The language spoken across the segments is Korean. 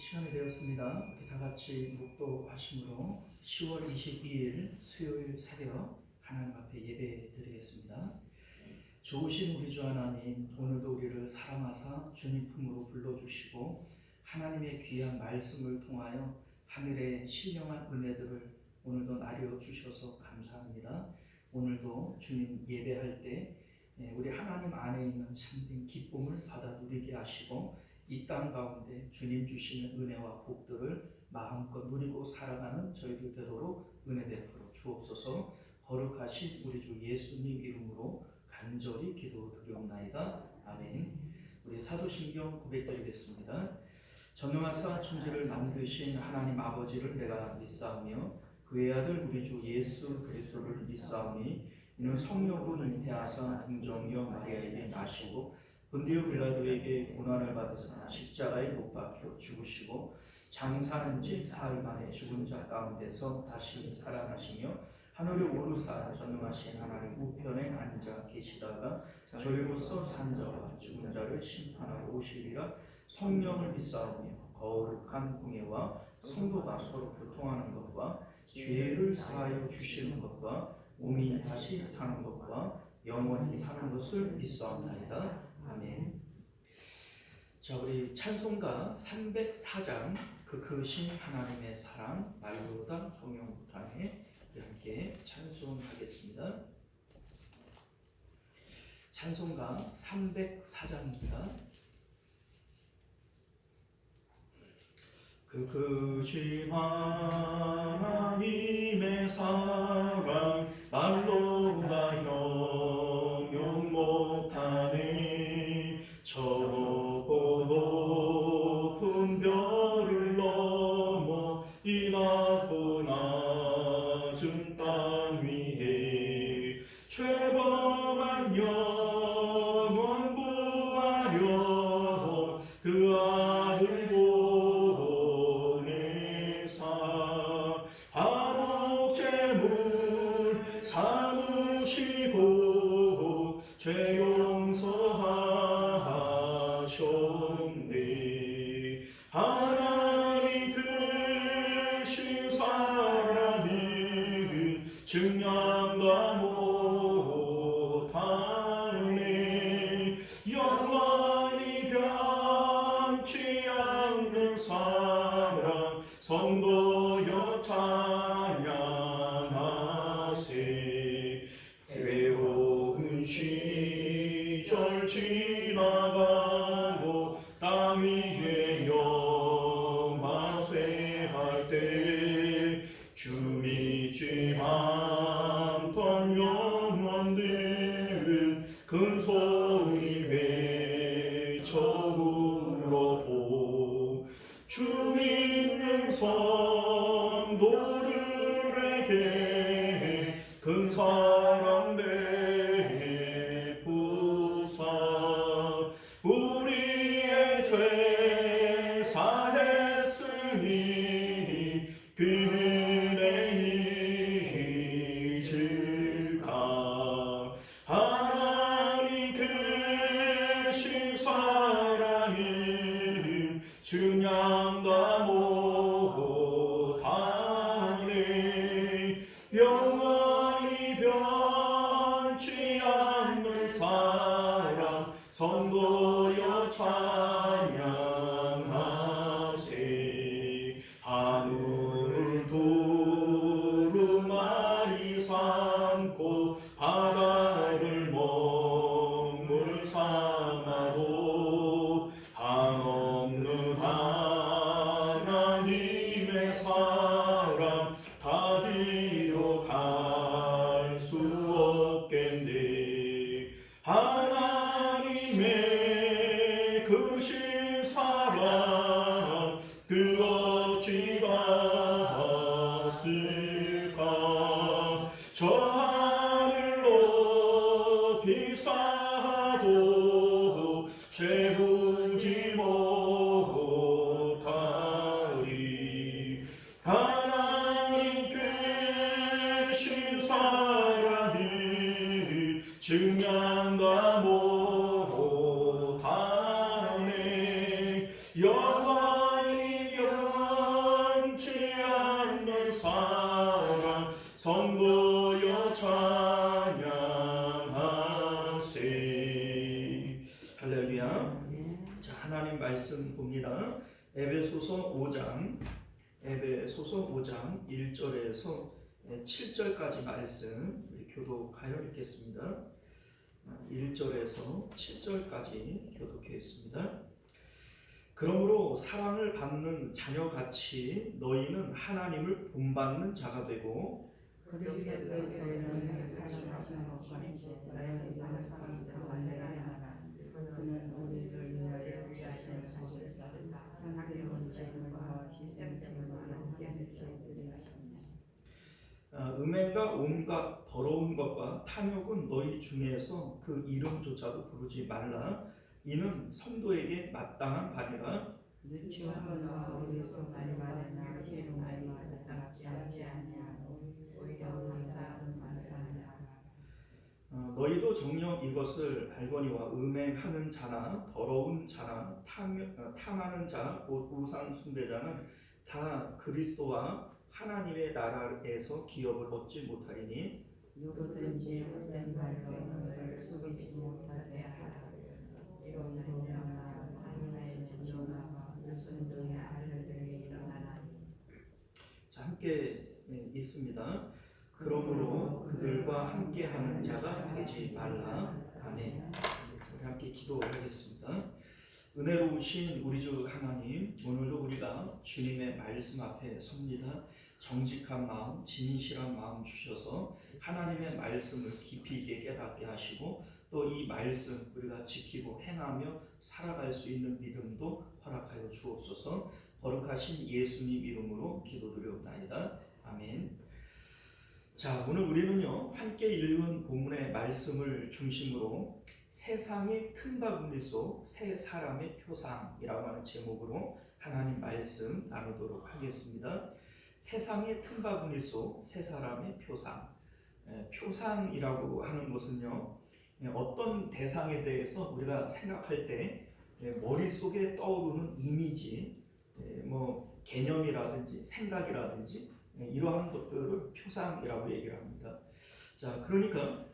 시간이 되었습니다. 이렇게 다 같이 묵도하심으로 10월 22일 수요일 새벽 하나님 앞에 예배 드리겠습니다. 좋으신 우리 주 하나님, 오늘도 우리를 사랑하사 주님 품으로 불러주시고 하나님의 귀한 말씀을 통하여 하늘의 신령한 은혜들을 오늘도 나려 주셔서 감사합니다. 오늘도 주님 예배할 때 우리 하나님 안에 있는 참된 기쁨을 받아 누리게 하시고 이 땅 가운데 주님 주시는 은혜와 복들을 마음껏 누리고 살아가는 저희들 되도록 은혜 베풀어 주옵소서. 거룩하신 우리 주 예수님 이름으로 간절히 기도드리옵나이다. 아멘. 우리 사도신경 고백드리겠습니다. 전능하사 천지를 만드신 하나님 아버지를 내가 믿사오며 그의 아들 우리 주 예수 그리스도를 믿사오니 이는 성령으로 잉태하사 동정녀 마리아에게 나시고 본디오 빌라도에게 고난을 받으사 십자가에 못 박혀 죽으시고 장사한 지 사흘 만에 죽은 자 가운데서 다시 살아나시며 하늘에 오르사 전능하신 하나님 우편에 앉아 계시다가 저희로서 산 자와 죽은 자를 심판하러 오시리라. 성령을 믿사오며 거룩한 공예와 성도가 서로 교통하는 것과 죄를 사하여 주시는 것과 몸이 다시 사는 것과 영원히 사는 것을 믿사옵나이다. 아멘. 자, 우리 찬송가 304장 그 크신 하나님의 사랑 말로다 동영부탄에 함께 찬송하겠습니다. 찬송가 304장입니다. 그 크신 하나님의 사랑 말로다 영영 못하네. 저 높은 별을 넘어 이 낮고 낮은 땅 위에 죄범한 영혼 구하려 그 아들 보내사 한옥 제물 삼으시고 죄 용서하셨네. 하나님 크신 사랑은 증량과 못하네. 영원히 변치 않는 사랑 성도여 찬양하세. 외로운 시절 지나가고 땅 위에 영화쇠할 때 주 믿지 않던 영혼들은 큰 소리 외쳐 울어도 주 믿는 성도들에게 큰 사랑 베푸사 우리의 죄 사했으니 그 은혜 잊을까. 하나님 크신 사랑은 증량과 못하네. 영원히 변치 않는 사랑 성도여 찬양하세. 하늘을 두루마리 삼고 바다를 먹물 삼아도 한없는 하나님의 사랑 다디로 갈 수 없겠네. 하나님의 크신 사랑 그 어찌 같을까. 저 하늘 높이 쌓아도 채우지 못하리. 하나님 크신 사랑은 증량과 못하네. 영원히 할렐루야. 자, 하나님 말씀 봅니다. 에베소서 5장 1절에서 7절까지 말씀 우리 교독하여 읽겠습니다. 1절에서 7절까지 교독하겠습니다. 그러므로 사랑을 받는 자녀같이 너희는 하나님을 본받는 자가 되고 그리스도께서는 사랑하신 것과 너희 영상이 완전하나 그는 우리를 위하여 자신을 보내사 상대원 제물과 희생 제물을 함께 드리셨으며 음행과 온갖 더러운 것과 탐욕은 너희 중에서 그 이름조차도 부르지 말라. 이는 성도에게 마땅한 바니라. 주한번과 우리서 말말이나 희롱의 말에 납치하지 아니하고 오히려 감사하는 감사하라. 너희도 정녕 이것을 알거니와 음행하는 자나 더러운 자나 탐하는 자 곧 우상 숭배자는 다 그리스도와 하나님의 나라에서 기업을 얻지 못하리니 누구든지 헛된 말로 너를 속이지 못하게 하라. 이로 하나님의 전하와 무슨 등의 아들들이 일어나나니. 자, 함께 있습니다. 그러므로 그들과 함께하는 자가 되지 말라. 아멘. 우리 함께 기도하겠습니다. 은혜로우신 우리 주 하나님, 오늘도 우리가 주님의 말씀 앞에 섭니다. 정직한 마음, 진실한 마음 주셔서 하나님의 말씀을 깊이 있게 깨닫게 하시고 또 이 말씀 우리가 지키고 행하며 살아갈 수 있는 믿음도 허락하여 주옵소서. 거룩하신 예수님 이름으로 기도드리옵나이다. 아멘. 자, 오늘 우리는요 함께 읽은 본문의 말씀을 중심으로 세상의 틈바구니 속 세 사람의 표상이라고 하는 제목으로 하나님 말씀 나누도록 하겠습니다. 세상의 틈바구니 속 세 사람의 표상. 표상이라고 하는 것은요 어떤 대상에 대해서 우리가 생각할 때 머릿속에 떠오르는 이미지, 뭐 개념이라든지 생각이라든지 이러한 것들을 표상이라고 얘기를 합니다. 자, 그러니까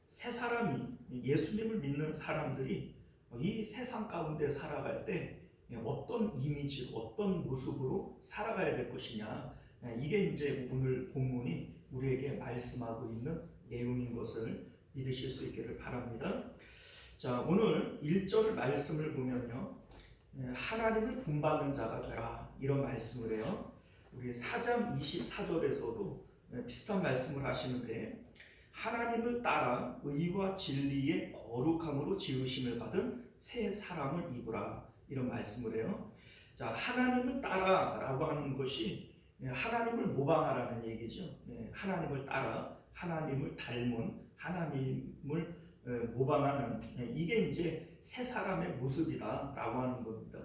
세 사람이 예수님을 믿는 사람들이 이 세상 가운데 살아갈 때 어떤 이미지, 어떤 모습으로 살아가야 될 것이냐, 이게 이제 오늘 본문이 우리에게 말씀하고 있는 내용인 것을 믿으실 수 있기를 바랍니다. 자, 오늘 1절 말씀을 보면요, 하나님을 본받는 자가 되라 이런 말씀을 해요. 우리 4장 24절에서도 비슷한 말씀을 하시는데 하나님을 따라 의와 진리의 거룩함으로 지으심을 받은 새 사람을 입으라 이런 말씀을 해요. 자, 하나님을 따라라고 하는 것이 하나님을 모방하라는 얘기죠. 하나님을 따라 하나님을 닮은 하나님을 모방하는 이게 이제 새 사람의 모습이다라고 하는 겁니다.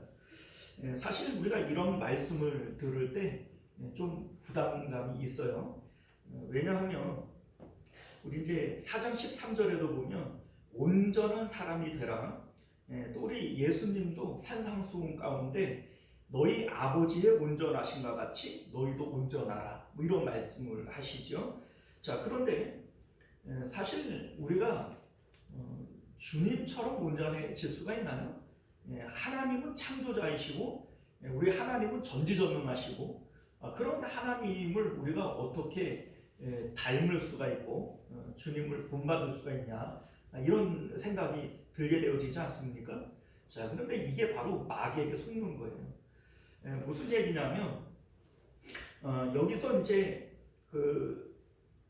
사실 우리가 이런 말씀을 들을 때 좀 부담감이 있어요. 왜냐하면 우리 이제 4장 13절에도 보면 온전한 사람이 되라. 또 우리 예수님도 산상수훈 가운데 너희 아버지의 온전하심과 같이 너희도 온전하라 뭐 이런 말씀을 하시죠. 자, 그런데 사실 우리가 주님처럼 온전해질 수가 있나요? 하나님은 창조자이시고 우리 하나님은 전지전능하시고 그런 하나님을 우리가 어떻게 닮을 수가 있고 주님을 본받을 수가 있냐 이런 생각이 들게 되어지지 않습니까? 자, 그런데 이게 바로 마귀에게 속는 거예요. 무슨 얘기냐면 여기서 이제 그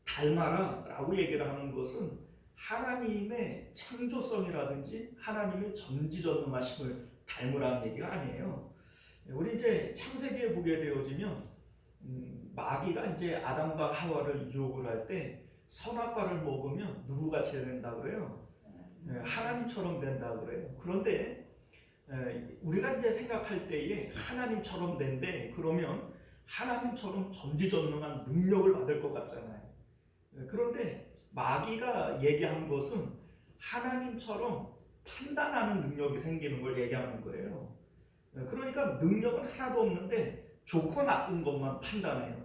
닮아라라고 얘기를 하는 것은 하나님의 창조성이라든지 하나님의 전지전능하심을 닮으라는 얘기가 아니에요. 우리 이제 창세기에 보게 되어지면 마귀가 이제 아담과 하와를 유혹을 할 때 선악과를 먹으면 누구같이 된다 그래요? 하나님처럼 된다 그래요. 그런데 우리가 이제 생각할 때에 하나님처럼 된대 그러면 하나님처럼 전지전능한 능력을 받을 것 같잖아요. 그런데 마귀가 얘기한 것은 하나님처럼 판단하는 능력이 생기는 걸 얘기하는 거예요. 그러니까 능력은 하나도 없는데 좋고 나쁜 것만 판단해요.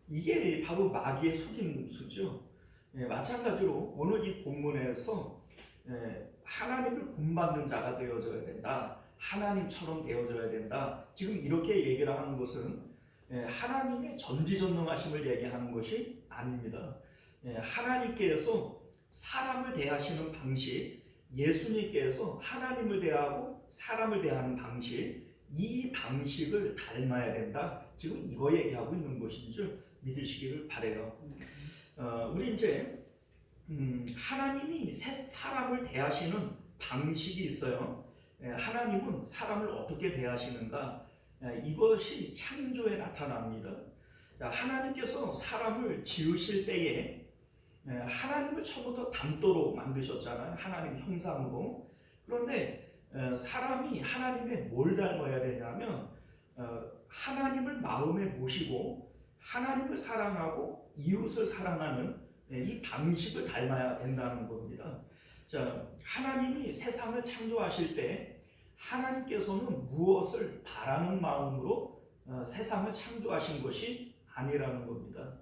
이게 바로 마귀의 속임수죠. 마찬가지로 오늘 이 본문에서 하나님을 본받는 자가 되어져야 된다. 하나님처럼 되어져야 된다. 지금 이렇게 얘기를 하는 것은 하나님의 전지전능하심을 얘기하는 것이 아닙니다. 하나님께서 사람을 대하시는 방식, 예수님께서 하나님을 대하고 사람을 대하는 방식, 이 방식을 닮아야 된다. 지금 이거 얘기하고 있는 것인 줄 믿으시기를 바라요. 우리 이제 하나님이 사람을 대하시는 방식이 있어요. 하나님은 사람을 어떻게 대하시는가? 이것이 창조에 나타납니다. 하나님께서 사람을 지으실 때에 하나님을 처음부터 닮도록 만드셨잖아요. 하나님 형상으로. 그런데 사람이 하나님의 뭘 닮아야 되냐면 하나님을 마음에 모시고 하나님을 사랑하고 이웃을 사랑하는 이 방식을 닮아야 된다는 겁니다. 자, 하나님이 세상을 창조하실 때 하나님께서는 무엇을 바라는 마음으로 세상을 창조하신 것이 아니라는 겁니다.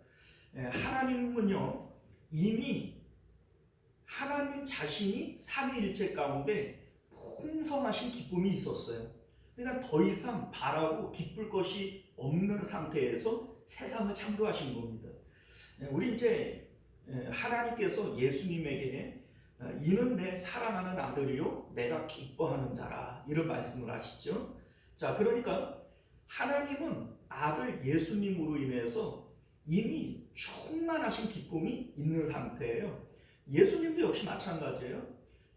하나님은요, 이미 하나님 자신이 삼위일체 가운데 풍성하신 기쁨이 있었어요. 그러니까 더 이상 바라고 기쁠 것이 없는 상태에서 세상을 창조하신 겁니다. 우리 이제 하나님께서 예수님에게 이는 내 사랑하는 아들이요 내가 기뻐하는 자라 이런 말씀을 하시죠. 자, 그러니까 하나님은 아들 예수님으로 인해서 이미 충만하신 기쁨이 있는 상태예요. 예수님도 역시 마찬가지예요.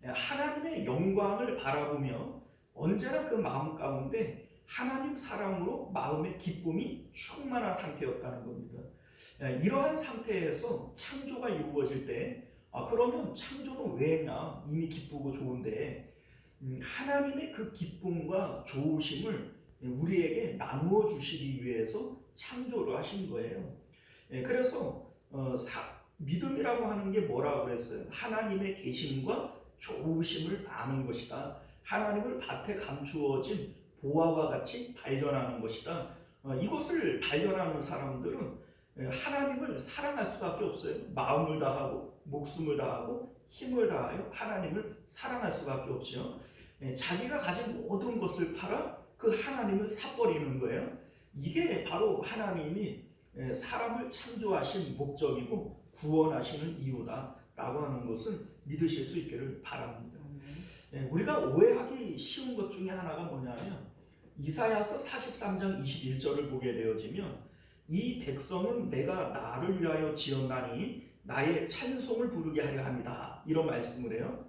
하나님의 영광을 바라보며 언제나 그 마음 가운데 하나님 사랑으로 마음의 기쁨이 충만한 상태였다는 겁니다. 이러한 상태에서 창조가 이루어질 때 그러면 창조는 왜 했냐? 이미 기쁘고 좋은데 하나님의 그 기쁨과 좋으심을 우리에게 나누어 주시기 위해서 창조를 하신 거예요. 그래서 믿음이라고 하는 게 뭐라고 그랬어요? 하나님의 계심과 좋으심을 아는 것이다. 하나님을 밭에 감추어진 보화와 같이 발견하는 것이다. 이것을 발견하는 사람들은 하나님을 사랑할 수밖에 없어요. 마음을 다하고 목숨을 다하고 힘을 다하여 하나님을 사랑할 수밖에 없죠. 자기가 가진 모든 것을 팔아 그 하나님을 사버리는 거예요. 이게 바로 하나님이 사람을 창조하신 목적이고 구원하시는 이유다라고 하는 것을 믿으실 수 있기를 바랍니다. 우리가 오해하기 쉬운 것 중에 하나가 뭐냐면 이사야서 43장 21절을 보게 되어지면 이 백성은 내가 나를 위하여 지었나니 나의 찬송을 부르게 하려 합니다. 이런 말씀을 해요.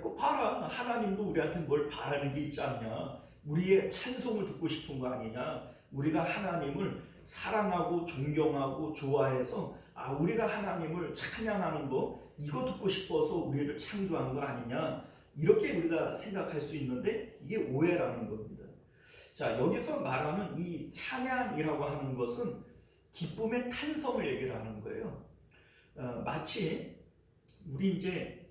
꼭 봐라. 하나님도 우리한테 뭘 바라는 게 있지 않냐. 우리의 찬송을 듣고 싶은 거 아니냐. 우리가 하나님을 사랑하고 존경하고 좋아해서 우리가 하나님을 찬양하는 거 이거 듣고 싶어서 우리를 창조한 거 아니냐. 이렇게 우리가 생각할 수 있는데 이게 오해라는 겁니다. 자, 여기서 말하는 이 찬양이라고 하는 것은 기쁨의 탄성을 얘기를 하는 거예요. 마치 우리 이제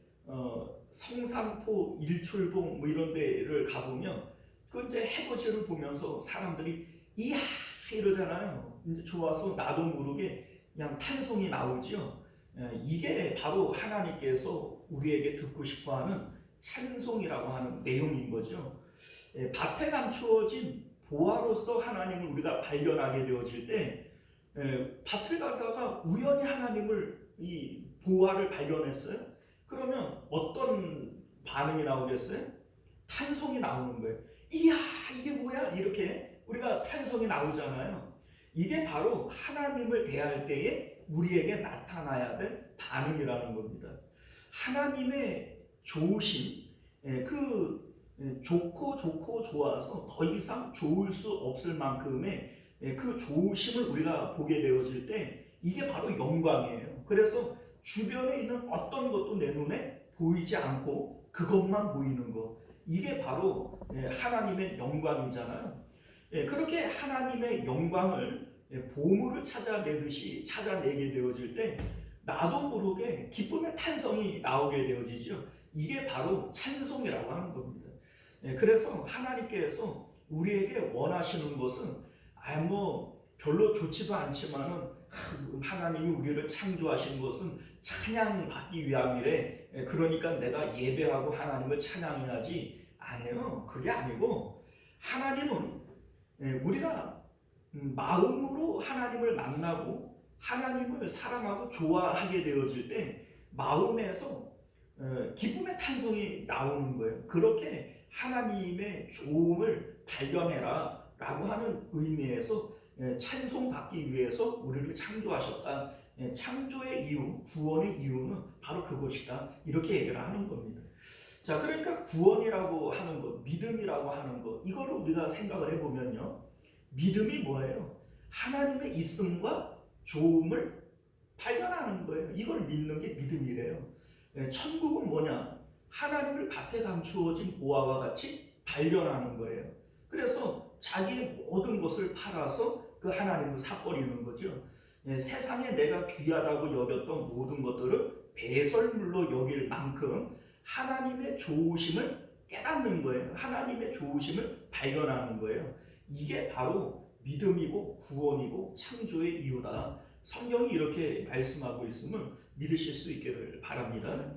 성산포 일출봉 뭐 이런 데를 가보면 그 이제 해돋이를 보면서 사람들이 이야 이러잖아요. 이제 좋아서 나도 모르게 그냥 탄성이 나오죠. 이게 바로 하나님께서 우리에게 듣고 싶어하는 찬송이라고 하는 내용인 거죠. 밭에 감추어진 보화로서 하나님을 우리가 발견하게 되어질 때 밭을 가다가 우연히 하나님을 이 보화를 발견했어요. 그러면 어떤 반응이 나오겠어요? 탄성이 나오는 거예요. 이야 이게 뭐야? 이렇게 우리가 탄성이 나오잖아요. 이게 바로 하나님을 대할 때에 우리에게 나타나야 될 반응이라는 겁니다. 하나님의 좋으심, 좋고 좋아서 더 이상 좋을 수 없을 만큼의 그 좋으심을 우리가 보게 되어질 때 이게 바로 영광이에요. 그래서 주변에 있는 어떤 것도 내 눈에 보이지 않고 그것만 보이는 것, 이게 바로 하나님의 영광이잖아요. 그렇게 하나님의 영광을 보물을 찾아내듯이 찾아내게 되어질 때 나도 모르게 기쁨의 탄성이 나오게 되어지죠. 이게 바로 찬송이라고 하는 겁니다. 그래서 하나님께서 우리에게 원하시는 것은 별로 좋지도 않지만은 하나님이 우리를 창조하신 것은 찬양받기 위함이래. 그러니까 내가 예배하고 하나님을 찬양해야지. 아니에요. 그게 아니고 하나님은 우리가 마음으로 하나님을 만나고 하나님을 사랑하고 좋아하게 되어질 때 마음에서 기쁨의 탄성이 나오는 거예요. 그렇게 하나님의 좋음을 발견해라 라고 하는 의미에서 찬송받기 위해서 우리를 창조하셨다. 창조의 이유, 구원의 이유는 바로 그것이다. 이렇게 얘기를 하는 겁니다. 자, 그러니까 구원이라고 하는 것, 믿음이라고 하는 것, 이거를 우리가 생각을 해보면요. 믿음이 뭐예요? 하나님의 있음과 좋음을 발견하는 거예요. 이걸 믿는 게 믿음이래요. 천국은 뭐냐? 하나님을 밭에 감추어진 보화와 같이 발견하는 거예요. 그래서 자기의 모든 것을 팔아서 그 하나님을 사버리는 거죠. 세상에 내가 귀하다고 여겼던 모든 것들을 배설물로 여길 만큼 하나님의 좋으심을 깨닫는 거예요. 하나님의 좋으심을 발견하는 거예요. 이게 바로 믿음이고 구원이고 창조의 이유다. 성경이 이렇게 말씀하고 있으면 믿으실 수 있기를 바랍니다.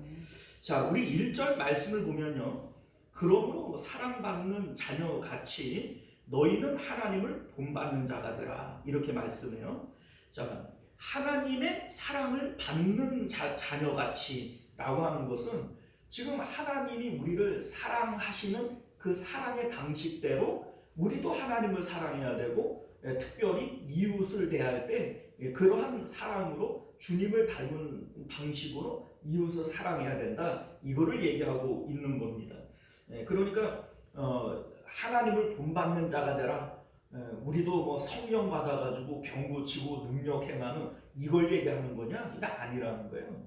자, 우리 1절 말씀을 보면요. 그러므로 사랑받는 자녀같이 너희는 하나님을 본받는 자가 되라. 이렇게 말씀해요. 자, 하나님의 사랑을 받는 자녀같이 라고 하는 것은 지금 하나님이 우리를 사랑하시는 그 사랑의 방식대로 우리도 하나님을 사랑해야 되고 특별히 이웃을 대할 때 그러한 사랑으로 주님을 닮은 방식으로 이웃을 사랑해야 된다. 이거를 얘기하고 있는 겁니다. 그러니까 하나님을 본받는 자가 되라. 우리도 뭐 성령 받아가지고 병 고치고 능력 행하는 이걸 얘기하는 거냐? 이거 아니라는 거예요.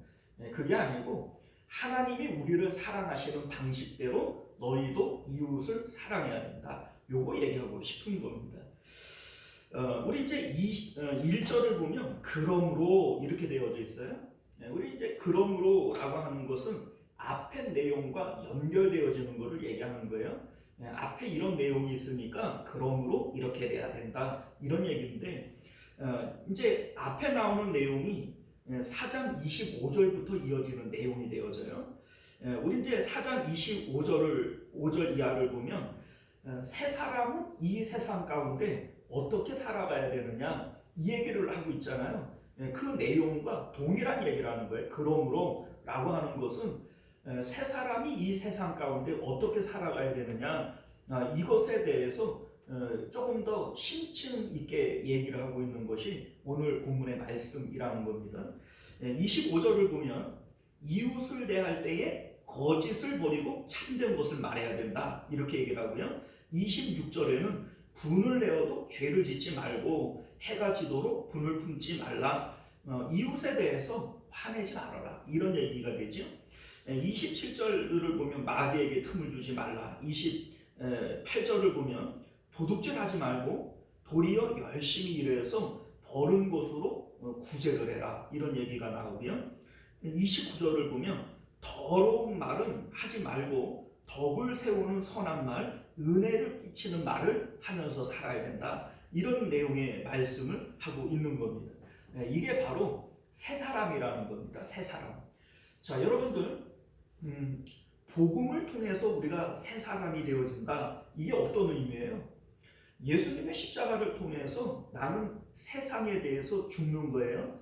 그게 아니고 하나님이 우리를 사랑하시는 방식대로 너희도 이웃을 사랑해야 된다. 요거 얘기하고 싶은 겁니다. 우리 이제 1절을 보면 그러므로 이렇게 되어져 있어요. 우리 이제 그러므로라고 하는 것은 앞의 내용과 연결되어지는 것을 얘기하는 거예요. 앞에 이런 내용이 있으니까 그러므로 이렇게 돼야 된다 이런 얘기인데 이제 앞에 나오는 내용이 4장 25절부터 이어지는 내용이 되어져요. 우리 이제 4장 5절 이하를 보면 새 사람은 이 세상 가운데 어떻게 살아가야 되느냐 이 얘기를 하고 있잖아요. 그 내용과 동일한 얘기를 하는 거예요. 그러므로 라고 하는 것은 새 사람이 이 세상 가운데 어떻게 살아가야 되느냐 이것에 대해서 조금 더 심층 있게 얘기를 하고 있는 것이 오늘 본문의 말씀이라는 겁니다. 25절을 보면 이웃을 대할 때에 거짓을 버리고 참된 것을 말해야 된다 이렇게 얘기를 하고요. 26절에는 분을 내어도 죄를 짓지 말고 해가 지도록 분을 품지 말라. 이웃에 대해서 화내지 말아라 이런 얘기가 되죠. 27절을 보면 마귀에게 틈을 주지 말라. 28절을 보면 도둑질 하지 말고 도리어 열심히 일해서 버는 것으로 구제를 해라 이런 얘기가 나오고요. 29절을 보면 더러운 말은 하지 말고 덕을 세우는 선한 말, 은혜를 끼치는 말을 하면서 살아야 된다 이런 내용의 말씀을 하고 있는 겁니다. 이게 바로 새 사람이라는 겁니다. 새 사람. 자, 여러분들 복음을 통해서 우리가 새 사람이 되어진다. 이게 어떤 의미예요? 예수님의 십자가를 통해서 나는 세상에 대해서 죽는 거예요.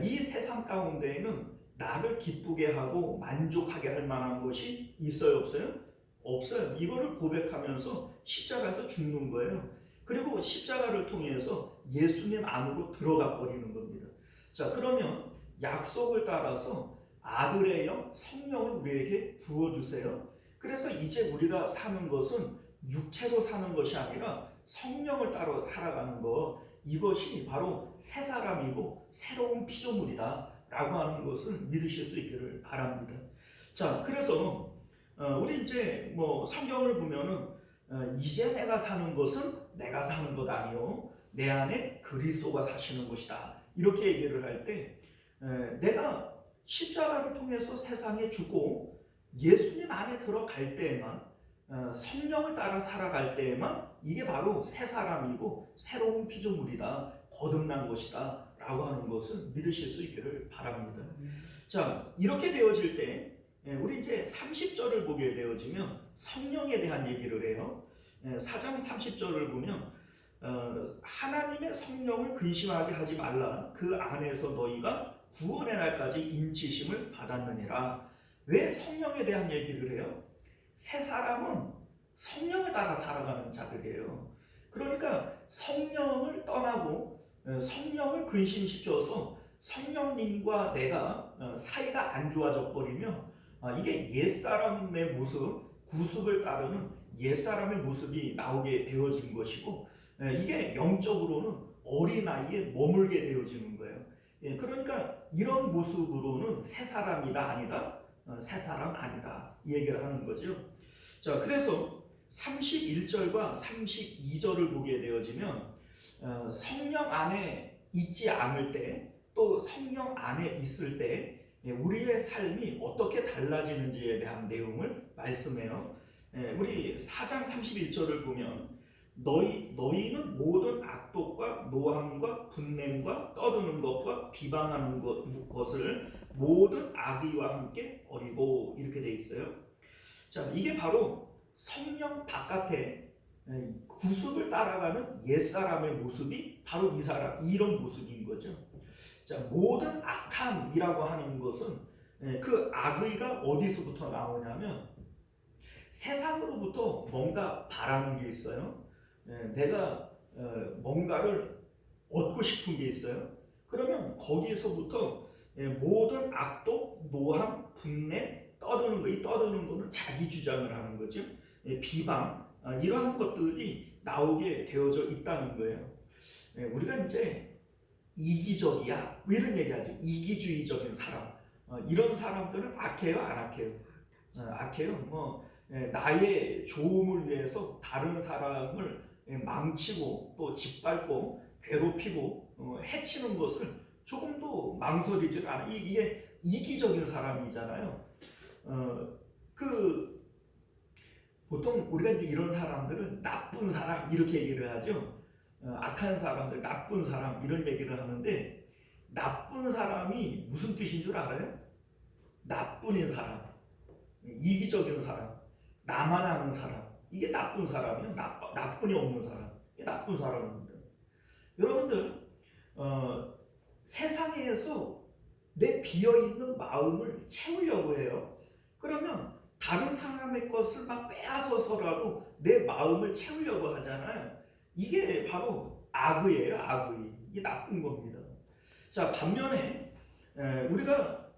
이 세상 가운데에는 나를 기쁘게 하고 만족하게 할 만한 것이 있어요, 없어요? 없어요. 이거를 고백하면서 십자가에서 죽는 거예요. 그리고 십자가를 통해서 예수님 안으로 들어가 버리는 겁니다. 자, 그러면 약속을 따라서 아들의 영, 성령을 우리에게 부어주세요. 그래서 이제 우리가 사는 것은 육체로 사는 것이 아니라 성령을 따라 살아가는 것, 이것이 바로 새 사람이고 새로운 피조물이다 라고 하는 것을 믿으실 수 있기를 바랍니다. 자, 그래서 우리 이제 뭐 성경을 보면은 이제 내가 사는 것은 내가 사는 것 아니요 내 안에 그리스도가 사시는 것이다 이렇게 얘기를 할 때 내가 십자가를 통해서 세상에 죽고 예수님 안에 들어갈 때에만 성령을 따라 살아갈 때에만 이게 바로 새 사람이고 새로운 피조물이다 거듭난 것이다 라고 하는 것은 믿으실 수 있기를 바랍니다. 자, 이렇게 되어질 때 우리 이제 30절을 보게 되어지면 성령에 대한 얘기를 해요. 4장 30절을 보면 하나님의 성령을 근심하게 하지 말라. 그 안에서 너희가 구원의 날까지 인치심을 받았느니라. 왜 성령에 대한 얘기를 해요? 새 사람은 성령을 따라 살아가는 자들이에요. 그러니까 성령을 떠나고 성령을 근심시켜서 성령님과 내가 사이가 안 좋아져 버리면 이게 옛사람의 모습, 구습을 따르는 옛사람의 모습이 나오게 되어진 것이고 이게 영적으로는 어린아이에 머물게 되어지는 거예요. 그러니까 이런 모습으로는 새 사람이다 아니다, 새 사람 아니다 이 얘기를 하는 거죠. 자, 그래서 31절과 32절을 보게 되어지면 성령 안에 있지 않을 때, 또 성령 안에 있을 때 우리의 삶이 어떻게 달라지는지에 대한 내용을 말씀해요. 우리 4장 31절을 보면 너희는 모든 악독과 노함과 분냄과 떠드는 것과 비방하는 것을 모든 악의와 함께 버리고 이렇게 돼 있어요. 자, 이게 바로 성령 바깥에 구습을 따라가는 옛사람의 모습이 바로 이런 모습인 거죠. 자, 모든 악함이라고 하는 것은 그 악의가 어디서부터 나오냐면 세상으로부터 뭔가 바라는 게 있어요. 내가 뭔가를 얻고 싶은 게 있어요. 그러면 거기서부터 모든 악독, 노함, 분냄, 떠드는 거, 이 떠드는 거는 자기 주장을 하는 거죠. 비방, 이러한 것들이 나오게 되어져 있다는 거예요. 우리가 이제 이기적이야, 이런 얘기하죠. 이기주의적인 사람, 이런 사람들은 악해요, 안 악해요? 악해요. 나의 좋음을 위해서 다른 사람을 망치고 또 짓밟고 괴롭히고 해치는 것을 조금도 망설이지 않아. 이게 이기적인 사람이잖아요. 보통 우리가 이제 이런 사람들은 나쁜 사람 이렇게 얘기를 하죠. 악한 사람들, 나쁜 사람 이런 얘기를 하는데 나쁜 사람이 무슨 뜻인 줄 알아요? 나뿐인 사람, 이기적인 사람, 나만 아는 사람, 이게 나쁜 사람이에요. 나쁜이 없는 사람, 이게 나쁜 사람입니다. 여러분들 세상에서 내 비어있는 마음을 채우려고 해요. 그러면 다른 사람의 것을 막 빼앗아서라도 내 마음을 채우려고 하잖아요. 이게 바로 악의예요. 악의. 이게 나쁜 겁니다. 자, 반면에 우리가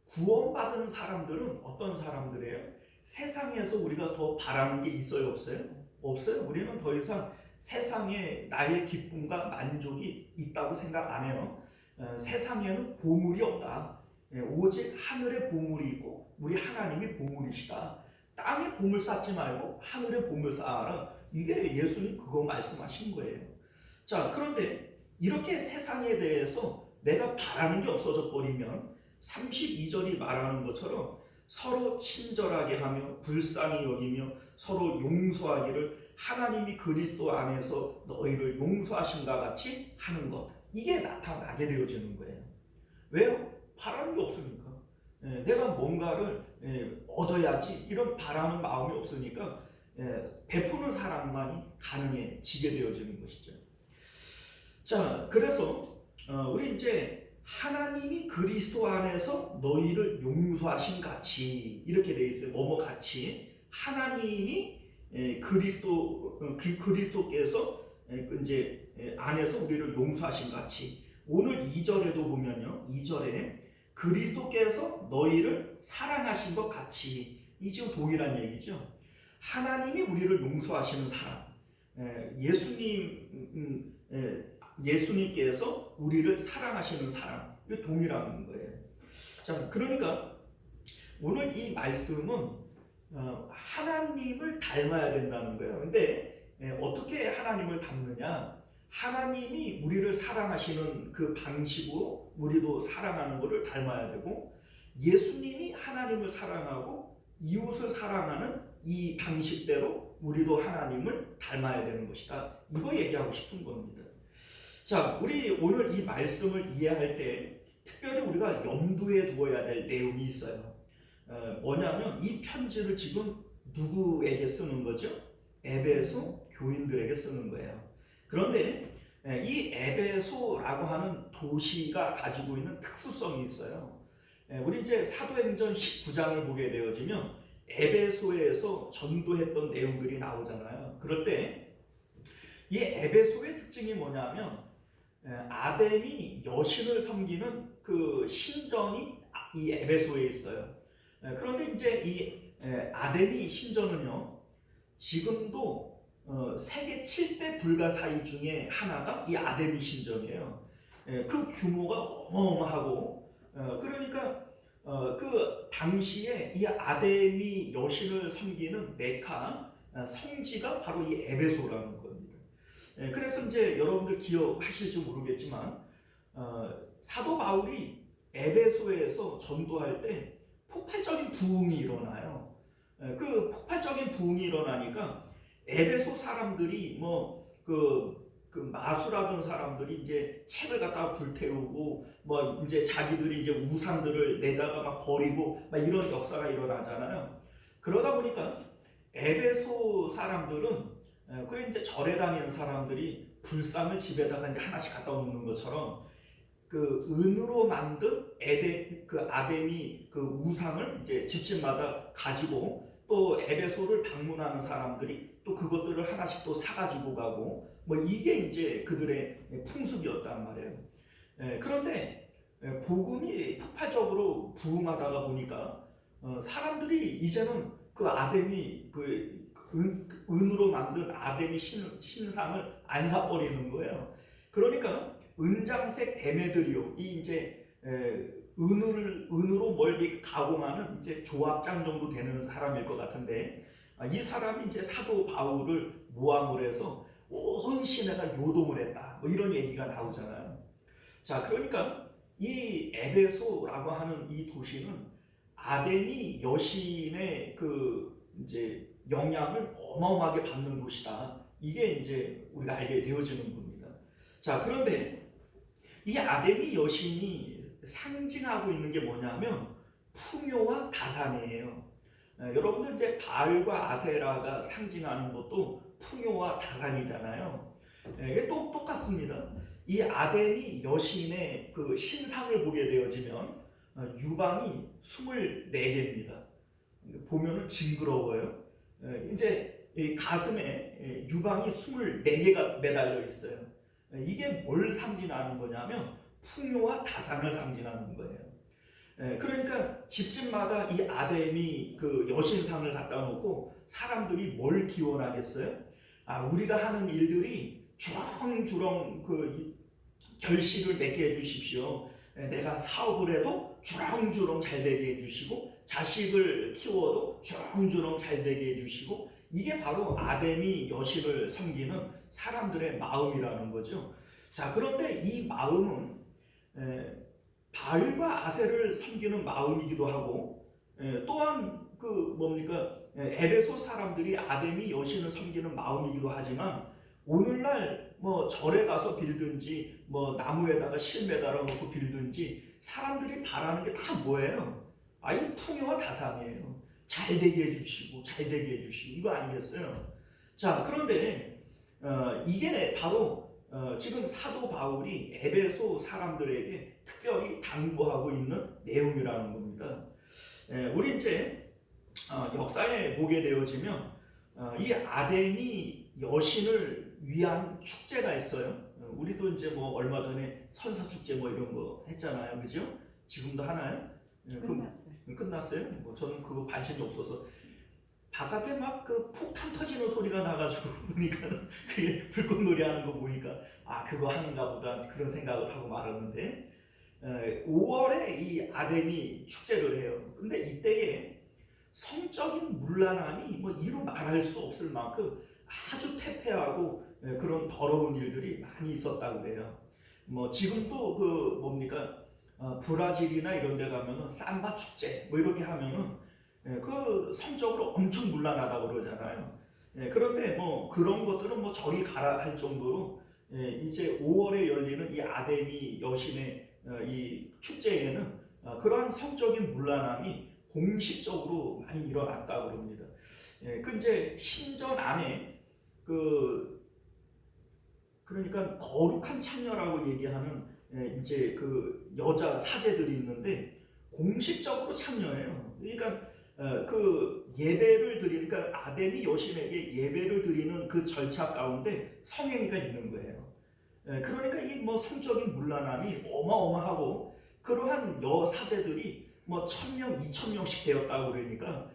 구원받은 사람들은 어떤 사람들이에요? 세상에서 우리가 더 바라는 게 있어요? 없어요? 없어요. 우리는 더 이상 세상에 나의 기쁨과 만족이 있다고 생각 안 해요. 세상에는 보물이 없다. 오직 하늘에 보물이 있고 우리 하나님이 보물이시다. 땅에 보물 쌓지 말고 하늘에 보물 쌓아라. 이게 예수님 그거 말씀하신 거예요. 자, 그런데 이렇게 세상에 대해서 내가 바라는 게 없어져 버리면 32절이 말하는 것처럼 서로 친절하게 하며 불쌍히 여기며 서로 용서하기를 하나님이 그리스도 안에서 너희를 용서하신가 같이 하는 것, 이게 나타나게 되어지는 거예요. 왜요? 바라는 게 없으니까. 내가 뭔가를 얻어야지 이런 바라는 마음이 없으니까 베푸는 사람만이 가능해지게 되어지는 것이죠. 자, 그래서 우리 이제 하나님이 그리스도 안에서 너희를 용서하신 같이 이렇게 돼 있어요. 뭐뭐 같이 하나님이 그리스도께서 이제 안에서 우리를 용서하신 같이. 오늘 2절에도 보면요, 2절에 그리스도께서 너희를 사랑하신 것 같이, 이 지금 동일한 얘기죠. 하나님이 우리를 용서하시는 사람, 예수님께서 우리를 사랑하시는 사람, 이거 동일한 거예요. 자, 그러니까 오늘 이 말씀은 하나님을 닮아야 된다는 거예요. 근데 어떻게 하나님을 닮느냐? 하나님이 우리를 사랑하시는 그 방식으로 우리도 사랑하는 것을 닮아야 되고, 예수님이 하나님을 사랑하고 이웃을 사랑하는 이 방식대로 우리도 하나님을 닮아야 되는 것이다. 이거 얘기하고 싶은 겁니다. 자, 우리 오늘 이 말씀을 이해할 때 특별히 우리가 염두에 두어야 될 내용이 있어요. 뭐냐면 이 편지를 지금 누구에게 쓰는 거죠? 에베소 교인들에게 쓰는 거예요. 그런데 이 에베소라고 하는 도시가 가지고 있는 특수성이 있어요. 우리 이제 사도행전 19장을 보게 되어지면 에베소에서 전도했던 내용들이 나오잖아요. 그럴 때 이 에베소의 특징이 뭐냐면 아담이 여신을 섬기는 그 신전이 이 에베소에 있어요. 그런데 이제 이 아담이 신전은요, 지금도 세계 7대 불가사의 중에 하나가 이 아담이 신전이에요. 그 규모가 어마어마하고, 그러니까 그 당시에 이 아담이 여신을 섬기는 메카 성지가 바로 이 에베소라는 겁니다. 그래서 이제 여러분들 기억하실지 모르겠지만 사도 바울이 에베소에서 전도할 때 폭발적인 부흥이 일어나요. 그 폭발적인 부흥이 일어나니까 에베소 사람들이 그 마술하던 사람들이 이제 책을 갖다가 불태우고 뭐 이제 자기들이 이제 우상들을 내다가 막 버리고 막 이런 역사가 일어나잖아요. 그러다 보니까 에베소 사람들은 그래 이제 절에 다니는 사람들이 불상을 집에다가 이제 하나씩 갖다 놓는 것처럼 그 은으로 만든 그 아담이 그 우상을 이제 집집마다 가지고 또 에베소를 방문하는 사람들이 또 그것들을 하나씩 또 사가지고 가고 뭐 이게 이제 그들의 풍습이었단 말이에요. 그런데 복음이 폭발적으로 부흥하다가 보니까 사람들이 이제는 그 아담이 은으로 만든 아담이 신상을 안 사버리는 거예요. 그러니까 은장색 데메드리오, 이 이제 은으로 멀게 가공하는 이제 조합장 정도 되는 사람일 것 같은데, 이 사람이 이제 사도 바울을 모함을 해서 온 시내가 요동을 했다. 뭐 이런 얘기가 나오잖아요. 자, 그러니까 이 에베소라고 하는 이 도시는 아담이 여신의 그 이제 영향을 어마어마하게 받는 곳이다. 이게 이제 우리가 알게 되어지는 겁니다. 자, 그런데 이 아담이 여신이 상징하고 있는 게 뭐냐면 풍요와 다산이에요. 여러분들 이제 바알과 아세라가 상징하는 것도 풍요와 다산이잖아요. 이게 또 똑같습니다. 이 아담이 여신의 그 신상을 보게 되어지면 유방이 24개입니다. 보면은 징그러워요. 이제 이 가슴에 유방이 24개가 매달려 있어요. 이게 뭘 상징하는 거냐면 풍요와 다산을 상징하는 거예요. 그러니까 집집마다 이 아담이 그 여신상을 갖다 놓고 사람들이 뭘 기원하겠어요? 우리가 하는 일들이 주렁주렁 그 결실을 맺게 해주십시오. 내가 사업을 해도 주렁주렁 잘 되게 해주시고, 자식을 키워도 주렁주렁 잘 되게 해주시고, 이게 바로 아담이 여신을 섬기는 사람들의 마음이라는 거죠. 자, 그런데 이 마음은 바알과 아세를 섬기는 마음이기도 하고, 또한 그 뭡니까 에베소 사람들이 아담이 여신을 섬기는 마음이기도 하지만, 오늘날 뭐 절에 가서 빌든지 뭐 나무에다가 실 매달아 놓고 빌든지 사람들이 바라는 게 다 뭐예요? 이 풍요와 다산이에요. 잘 되게 해주시고 잘 되게 해주시고 이거 아니겠어요? 자, 그런데 이게 바로 지금 사도 바울이 에베소 사람들에게 특별히 당부하고 있는 내용이라는 겁니다. 우리 이제 역사에 보게 되어지면 이 아담이 여신을 위한 축제가 있어요. 우리도 이제 뭐 얼마 전에 선사 축제 뭐 이런 거 했잖아요, 그죠? 지금도 하나요? 끝났어요. 끝났어요? 뭐 저는 그거 관심이 없어서 바깥에 막 그 폭탄 터지는 소리가 나가지고 보니까 그게 불꽃놀이 하는 거 보니까 그거 하는가 보다 그런 생각을 하고 말았는데 5월에 이 아담이 축제를 해요. 근데 이때에 성적인 문란함이 뭐 이루 말할 수 없을 만큼 아주 태폐하고 그런 더러운 일들이 많이 있었다고 해요. 뭐 지금도 그 뭡니까 브라질이나 이런 데 가면은 삼바 축제 뭐 이렇게 하면은 그 성적으로 엄청 문란하다고 그러잖아요. 그런데 뭐 그런 것들은 뭐 저리 가라 할 정도로 이제 5월에 열리는 이 아데미 여신의 이 축제에는 그러한 성적인 문란함이 공식적으로 많이 일어났다고 그럽니다. 그 이제 신전 안에 그러니까 거룩한 창녀라고 얘기하는 이제 그 여자 사제들이 있는데 공식적으로 창녀예요. 그러니까 그 예배를 드리니까 아데미 여신에게 예배를 드리는 그 절차 가운데 성행위가 있는 거예요. 그러니까 이 뭐 성적인 문란함이 어마어마하고 그러한 여사제들이 뭐 1,000명, 2,000명씩 되었다고 그러니까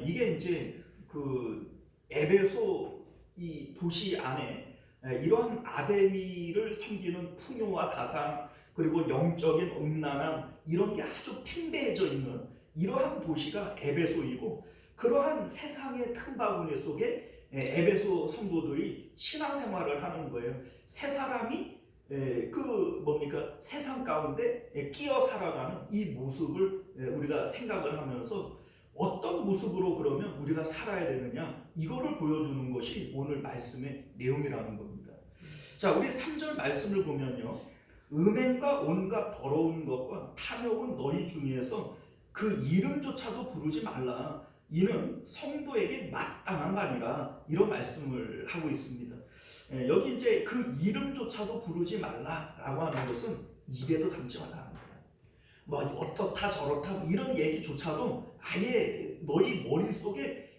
이게 이제 그 에베소 이 도시 안에 이러한 아데미를 섬기는 풍요와 다상 그리고 영적인 음란함 이런 게 아주 팽배해져 있는 이러한 도시가 에베소이고 그러한 세상의 틈바구니 속에 에베소 성도들이 신앙생활을 하는 거예요. 세 사람이 세상 가운데 끼어 살아가는 이 모습을 우리가 생각을 하면서 어떤 모습으로 그러면 우리가 살아야 되느냐 이거를 보여주는 것이 오늘 말씀의 내용이라는 겁니다. 자, 우리 3절 말씀을 보면요. 음행과 온갖 더러운 것과 탐욕은 너희 중에서 그 이름조차도 부르지 말라. 이는 성도에게 마땅한 말이라. 이런 말씀을 하고 있습니다. 여기 이제 그 이름조차도 부르지 말라라고 하는 것은 입에도 담지 말라는 거예요. 뭐 어떻다 저렇다 이런 얘기조차도 아예 너희 머릿속에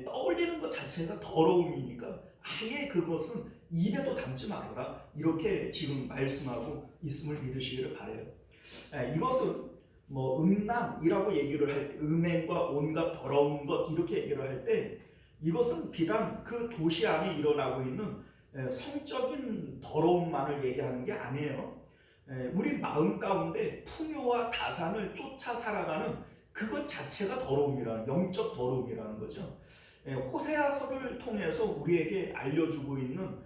떠올리는 것 자체가 더러움이니까 아예 그것은 입에도 담지 말아라. 이렇게 지금 말씀하고 있음을 믿으시기를 바라요. 이것은 뭐 음란이라고 얘기를 할 때 음행과 온갖 더러운 것 이렇게 얘기를 할 때 이것은 비단 그 도시 안에 일어나고 있는 성적인 더러움만을 얘기하는 게 아니에요. 우리 마음 가운데 풍요와 다산을 쫓아 살아가는 그것 자체가 더러움이라는 영적 더러움이라는 거죠. 호세아서를 통해서 우리에게 알려주고 있는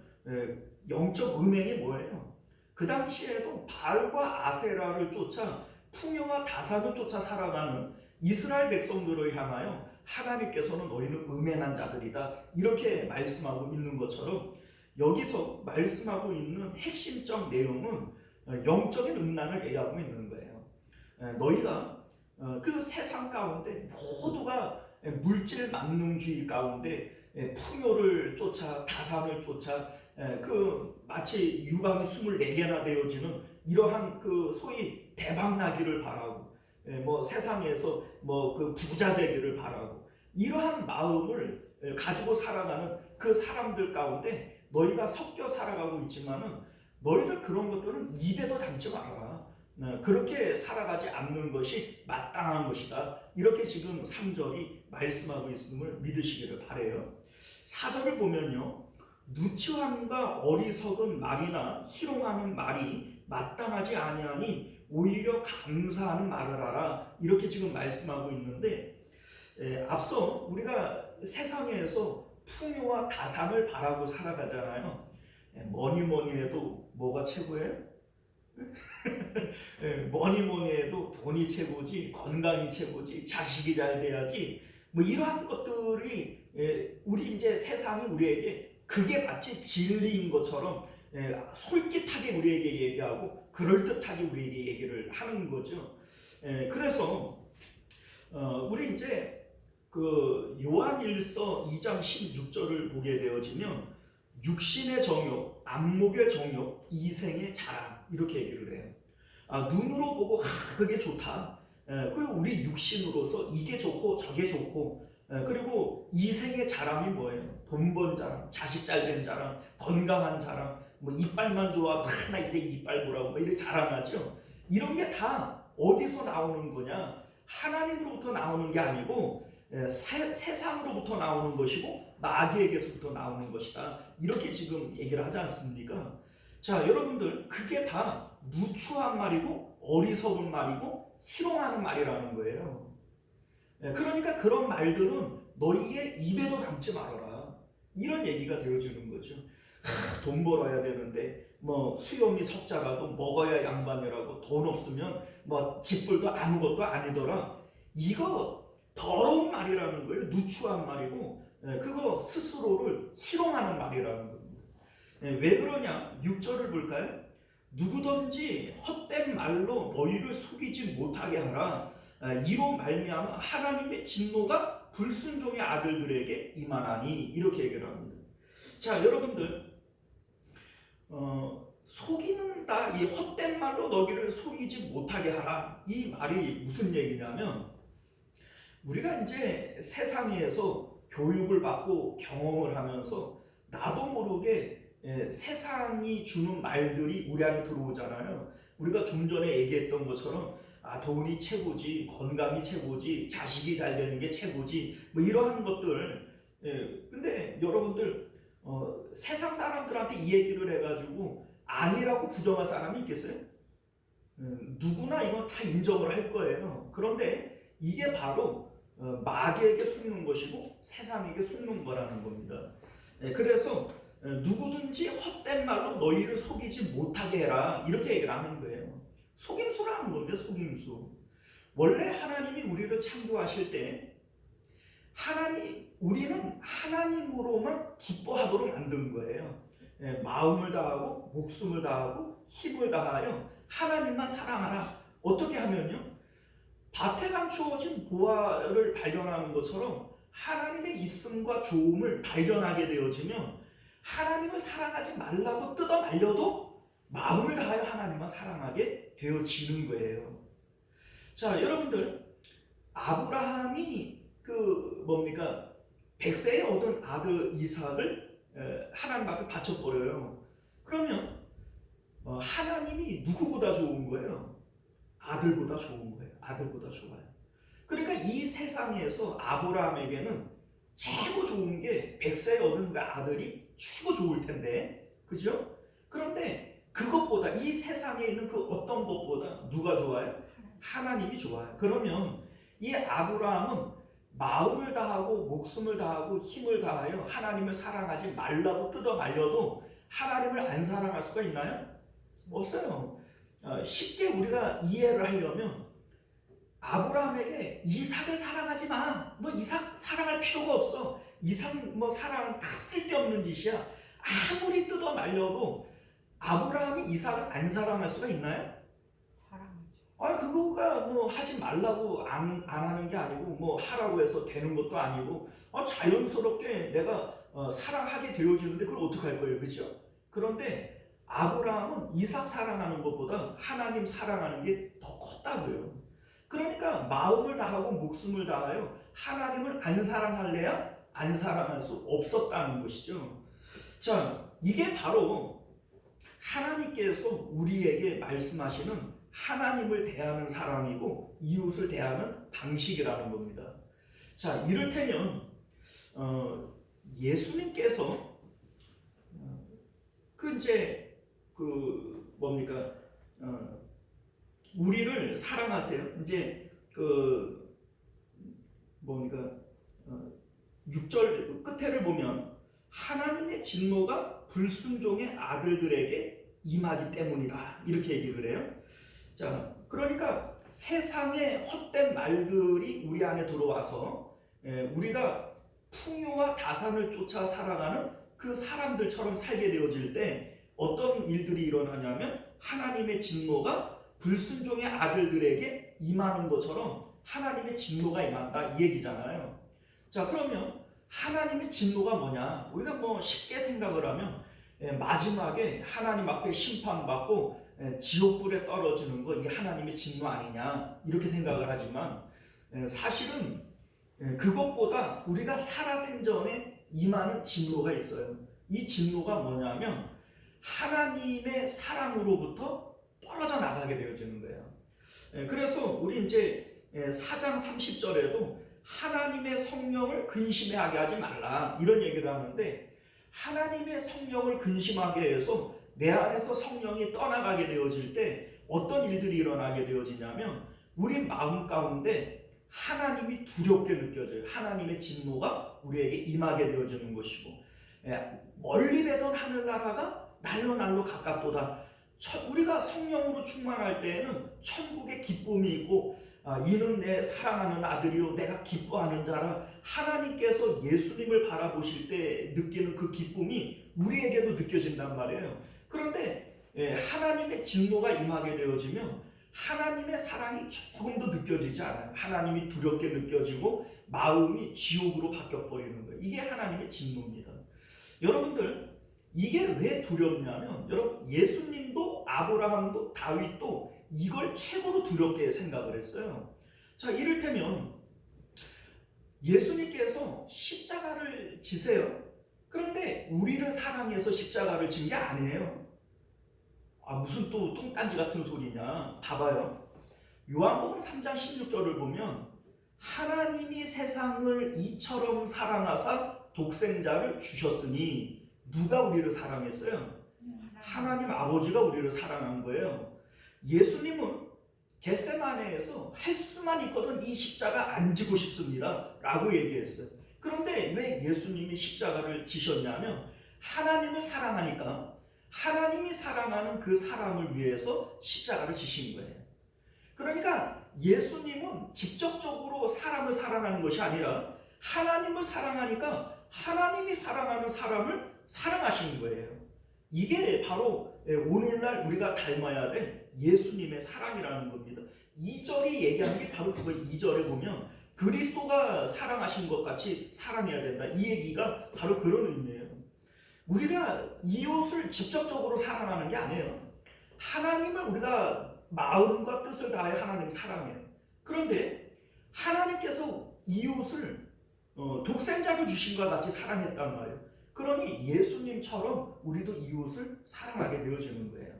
영적 음행이 뭐예요? 그 당시에도 바알과 아세라를 쫓아 풍요와 다산을 쫓아 살아가는 이스라엘 백성들을 향하여 하나님께서는 너희는 음행한 자들이다 이렇게 말씀하고 있는 것처럼 여기서 말씀하고 있는 핵심적 내용은 영적인 음란을 얘기하고 있는 거예요. 너희가 그 세상 가운데 모두가 물질 만능주의 가운데 풍요를 쫓아 다산을 쫓아 그 마치 유방이 24개나 되어지는 이러한 그 소위 대박나기를 바라고 뭐 세상에서 뭐 그 부자 되기를 바라고 이러한 마음을 가지고 살아가는 그 사람들 가운데 너희가 섞여 살아가고 있지만은 너희들 그런 것들은 입에도 담지 말아라. 그렇게 살아가지 않는 것이 마땅한 것이다. 이렇게 지금 3절이 말씀하고 있음을 믿으시기를 바라요. 4절을 보면요. 누추함과 어리석은 말이나 희롱하는 말이 마땅하지 아니하니 오히려 감사하는 말을 하라. 이렇게 지금 말씀하고 있는데 앞서 우리가 세상에서 풍요와 다산을 바라고 살아가잖아요. 뭐니 해도 뭐가 최고예요? 뭐니 해도 돈이 최고지, 건강이 최고지, 자식이 잘 돼야지 뭐 이러한 것들이 우리 이제 세상이 우리에게 그게 마치 진리인 것처럼 솔깃하게 우리에게 얘기하고 그럴듯하게 우리에게 얘기를 하는 거죠. 그래서 우리 이제 그 요한일서 2장 16절을 보게 되어지면 육신의 정욕, 안목의 정욕, 이생의 자랑 이렇게 얘기를 해요. 눈으로 보고 그게 좋다. 그리고 우리 육신으로서 이게 좋고 저게 좋고 그리고 이생의 자랑이 뭐예요? 돈 번 자랑, 자식 잘 된 자랑, 건강한 자랑, 뭐 이빨만 좋아도 하나 이래 이빨 보라고 뭐 이렇게 자랑하죠. 이런 게 다 어디서 나오는 거냐? 하나님으로부터 나오는 게 아니고 세상으로부터 나오는 것이고 마귀에게서부터 나오는 것이다. 이렇게 지금 얘기를 하지 않습니까? 자, 여러분들 그게 다 누추한 말이고 어리석은 말이고 희롱하는 말이라는 거예요. 그러니까 그런 말들은 너희의 입에도 담지 말아라. 이런 얘기가 되어주는 거죠. 돈 벌어야 되는데 뭐 수염이 석자라도 먹어야 양반이라고 돈 없으면 뭐 집불도 아무것도 아니더라. 이거 더러운 말이라는 거예요. 누추한 말이고 그거 스스로를 희롱하는 말이라는 겁니다. 왜 그러냐? 6절을 볼까요? 누구든지 헛된 말로 너희를 속이지 못하게 하라. 이로 말미암아 하나님의 진노가 불순종의 아들들에게 임하나니, 이렇게 얘기를 합니다. 자, 여러분들, 속이는다, 이 헛된 말로 너희를 속이지 못하게 하라, 이 말이 무슨 얘기냐면, 우리가 이제 세상에서 교육을 받고 경험을 하면서 나도 모르게 세상이 주는 말들이 우리 안에 들어오잖아요. 우리가 좀 전에 얘기했던 것처럼 돈이 최고지, 건강이 최고지, 자식이 잘 되는 게 최고지, 뭐 이러한 것들. 근데 여러분들, 세상 사람들한테 이 얘기를 해가지고 아니라고 부정할 사람이 있겠어요? 누구나 이건 다 인정을 할 거예요. 그런데 이게 바로 마귀에게 속는 것이고 세상에게 속는 거라는 겁니다. 그래서 누구든지 헛된 말로 너희를 속이지 못하게 해라, 이렇게 얘기를 하는 거예요. 속임수라는 건데, 속임수. 원래 하나님이 우리를 창조하실 때 우리는 하나님으로만 기뻐하도록 만든 거예요. 마음을 다하고 목숨을 다하고 힘을 다하여 하나님만 사랑하라. 어떻게 하면요? 밭에 감추어진 보화를 발견하는 것처럼 하나님의 있음과 좋음을 발견하게 되어지면 하나님을 사랑하지 말라고 뜯어 말려도 마음을 다하여 하나님만 사랑하게 되어지는 거예요. 자, 여러분들, 아브라함이 뭡니까? 100세에 얻은 아들 이삭을 하나님 앞에 바쳐버려요. 그러면 하나님이 누구보다 좋은 거예요? 아들보다 좋은 거예요. 아들보다 좋아요. 그러니까 이 세상에서 아브라함에게는 최고 좋은 게 100세에 얻은 그 아들이 최고 좋을 텐데, 그죠? 그런데 그것보다, 이 세상에 있는 그 어떤 것보다 누가 좋아요? 하나님이 좋아요. 그러면 이 아브라함은 마음을 다하고 목숨을 다하고 힘을 다하여 하나님을 사랑하지 말라고 뜯어 말려도 하나님을 안 사랑할 수가 있나요? 없어요. 쉽게 우리가 이해를 하려면 아브라함에게 이삭을 사랑하지 마, 뭐 이삭 사랑할 필요가 없어, 이삭 뭐 사랑 다 쓸데없는 짓이야, 아무리 뜯어 말려도 아브라함이 이삭을 안 사랑할 수가 있나요? 사랑하죠. 그거가 뭐 하지 말라고 안 하는 게 아니고, 뭐 하라고 해서 되는 것도 아니고, 자연스럽게 내가 사랑하게 되어지는데 그걸 어떻게 할 거예요, 그렇죠? 그런데 아브라함은 이삭 사랑하는 것보다 하나님 사랑하는 게 더 컸다고요. 그러니까 마음을 다하고 목숨을 다하여 하나님을 안 사랑할래야 안 사랑할 수 없었다는 것이죠. 자, 이게 바로 하나님께서 우리에게 말씀하시는 하나님을 대하는 사람이고 이웃을 대하는 방식이라는 겁니다. 자, 이를테면 예수님께서 우리를 사랑하세요. 이제 6절 끝에를 보면 하나님의 진노가 불순종의 아들들에게 임하기 때문이다, 이렇게 얘기를 해요. 자, 그러니까 세상의 헛된 말들이 우리 안에 들어와서 우리가 풍요와 다산을 쫓아 살아가는 그 사람들처럼 살게 되어질 때 어떤 일들이 일어나냐면 하나님의 진노가 불순종의 아들들에게 임하는 것처럼 하나님의 진노가 임한다, 이 얘기잖아요. 자, 그러면 하나님의 진노가 뭐냐? 우리가 뭐 쉽게 생각을 하면 마지막에 하나님 앞에 심판받고 지옥불에 떨어지는 거, 이 하나님의 진노 아니냐, 이렇게 생각을 하지만 사실은 그것보다 우리가 살아생전에 임하는 진노가 있어요. 이 진노가 뭐냐면 하나님의 사랑으로부터 떨어져 나가게 되어지는 거예요. 그래서 우리 이제 4장 30절에도 하나님의 성령을 근심하게 하지 말라, 이런 얘기를 하는데, 하나님의 성령을 근심하게 해서 내 안에서 성령이 떠나가게 되어질 때 어떤 일들이 일어나게 되어지냐면 우리 마음 가운데 하나님이 두렵게 느껴져요. 하나님의 진노가 우리에게 임하게 되어지는 것이고, 멀리 배던 하늘나라가 날로 가깝도다. 우리가 성령으로 충만할 때에는 천국의 기쁨이 있고 이는 내 사랑하는 아들이요 내가 기뻐하는 자라. 하나님께서 예수님을 바라보실 때 느끼는 그 기쁨이 우리에게도 느껴진단 말이에요. 그런데 하나님의 진노가 임하게 되어지면 하나님의 사랑이 조금도 느껴지지 않아요. 하나님이 두렵게 느껴지고 마음이 지옥으로 바뀌어버리는 거예요. 이게 하나님의 진노입니다. 여러분들, 이게 왜 두렵냐면, 여러분, 예수님도 아브라함도 다윗도 이걸 최고로 두렵게 생각을 했어요. 자, 이를테면 예수님께서 십자가를 지세요. 그런데 우리를 사랑해서 십자가를 진 게 아니에요. 무슨 또 뚱딴지 같은 소리냐. 봐봐요. 요한복음 3장 16절을 보면 하나님이 세상을 이처럼 사랑하사 독생자를 주셨으니, 누가 우리를 사랑했어요? 하나님 아버지가 우리를 사랑한 거예요. 예수님은 겟세마네에서 할 수만 있거든 이 십자가 안 지고 싶습니다 라고 얘기했어요. 그런데 왜 예수님이 십자가를 지셨냐면 하나님을 사랑하니까, 하나님이 사랑하는 그 사람을 위해서 십자가를 지신 거예요. 그러니까 예수님은 직접적으로 사람을 사랑하는 것이 아니라 하나님을 사랑하니까 하나님이 사랑하는 사람을 사랑하시는 거예요. 이게 바로 오늘날 우리가 닮아야 될 예수님의 사랑이라는 겁니다. 2절이 얘기하는 게 바로 그거. 2절에 보면 그리스도가 사랑하신 것 같이 사랑해야 된다. 이 얘기가 바로 그런 의미예요. 우리가 이웃을 직접적으로 사랑하는 게 아니에요. 하나님을 우리가 마음과 뜻을 다해 하나님 사랑해요. 그런데 하나님께서 이웃을 독생자를 주신 것 같이 사랑했단 말이에요. 그러니 예수님처럼 우리도 이웃을 사랑하게 되어지는 거예요.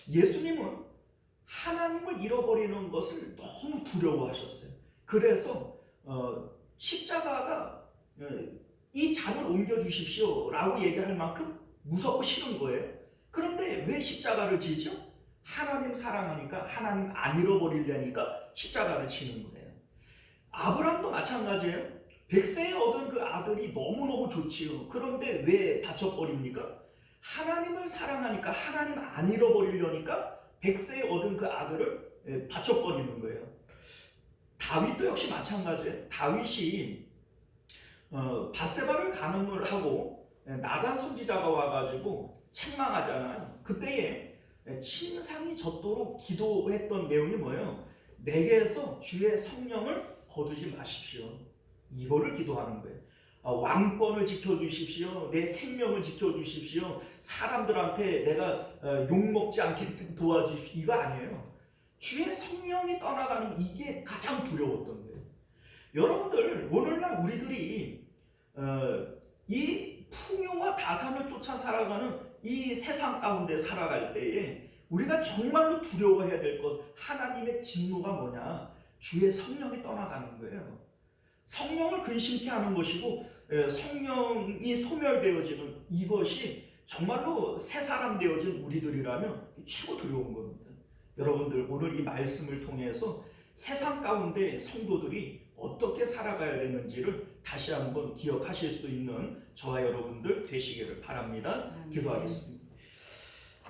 예수님은 하나님을 잃어버리는 것을 너무 두려워하셨어요. 그래서 십자가가 이 잔을 옮겨주십시오 라고 얘기할 만큼 무섭고 싫은 거예요. 그런데 왜 십자가를 지죠? 하나님 사랑하니까, 하나님 안 잃어버리려니까 십자가를 지는 거예요. 아브라함도 마찬가지예요. 100세에 얻은 그 아들이 너무너무 좋지요. 그런데 왜 바쳐버립니까? 하나님을 사랑하니까, 하나님 안 잃어버리려니까 100세에 얻은 그 아들을 바쳐버리는 거예요. 다윗도 역시 마찬가지예요. 다윗이 밧세바를 간음을 하고 나단 선지자가 와가지고 책망하잖아요. 그때에 침상이 젖도록 기도했던 내용이 뭐예요? 내게서 주의 성령을 거두지 마십시오. 이거를 기도하는 거예요. 왕권을 지켜주십시오. 내 생명을 지켜주십시오. 사람들한테 내가 욕먹지 않게 도와주십시오. 이거 아니에요. 주의 성령이 떠나가는 이게 가장 두려웠던 거예요. 여러분들, 오늘날 우리들이 이 풍요와 다산을 쫓아 살아가는 이 세상 가운데 살아갈 때에 우리가 정말로 두려워해야 될 것, 하나님의 진노가 뭐냐? 주의 성령이 떠나가는 거예요. 성령을 근심케 하는 것이고 성령이 소멸되어지는 이것이 정말로 새 사람 되어진 우리들이라면 최고 두려운 겁니다. 여러분들, 오늘 이 말씀을 통해서 세상 가운데 성도들이 어떻게 살아가야 되는지를 다시 한번 기억하실 수 있는 저와 여러분들 되시기를 바랍니다. 기도하겠습니다.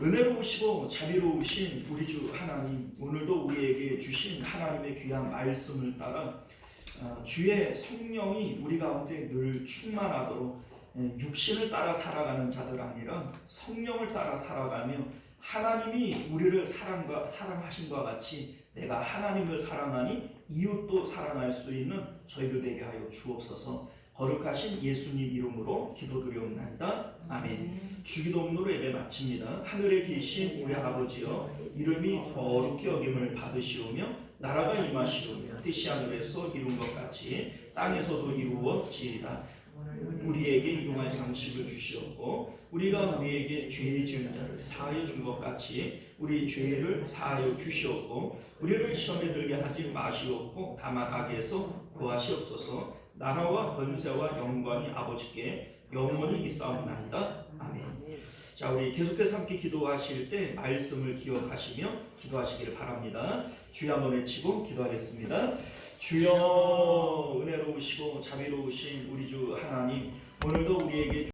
은혜로우시고 자비로우신 우리 주 하나님, 오늘도 우리에게 주신 하나님의 귀한 말씀을 따라 주의 성령이 우리 가운데 늘 충만하도록 육신을 따라 살아가는 자들 아니라 성령을 따라 살아가며 하나님이 우리를 사랑하신 것 같이 내가 하나님을 사랑하니 이웃도 사랑할 수 있는 저희들 되게 하여 주옵소서. 거룩하신 예수님 이름으로 기도드리옵나이다. 아멘. 주기도문으로 예배 마칩니다. 하늘에 계신 우리 아버지여, 이름이 거룩히 여김을 받으시오며 나라가 임하시오며 뜻이 하늘에서 이룬 것 같이 땅에서도 이루어지이다. 우리에게 일용할 양식을 주시옵고 우리가 우리에게 죄 지은 자를 사하여 준 것 같이 우리 죄를 사하여 주시옵고 우리를 시험에 들게 하지 마시옵고 다만 악에서 구하시옵소서. 나라와 권세와 영광이 아버지께 영원히 있사옵나이다. 아멘. 자, 우리 계속해서 함께 기도하실 때 말씀을 기억하시며 기도하시기를 바랍니다. 주여 한번 외치고 기도하겠습니다. 주여, 은혜로우시고 자비로우신 우리 주 하나님, 오늘도 우리에게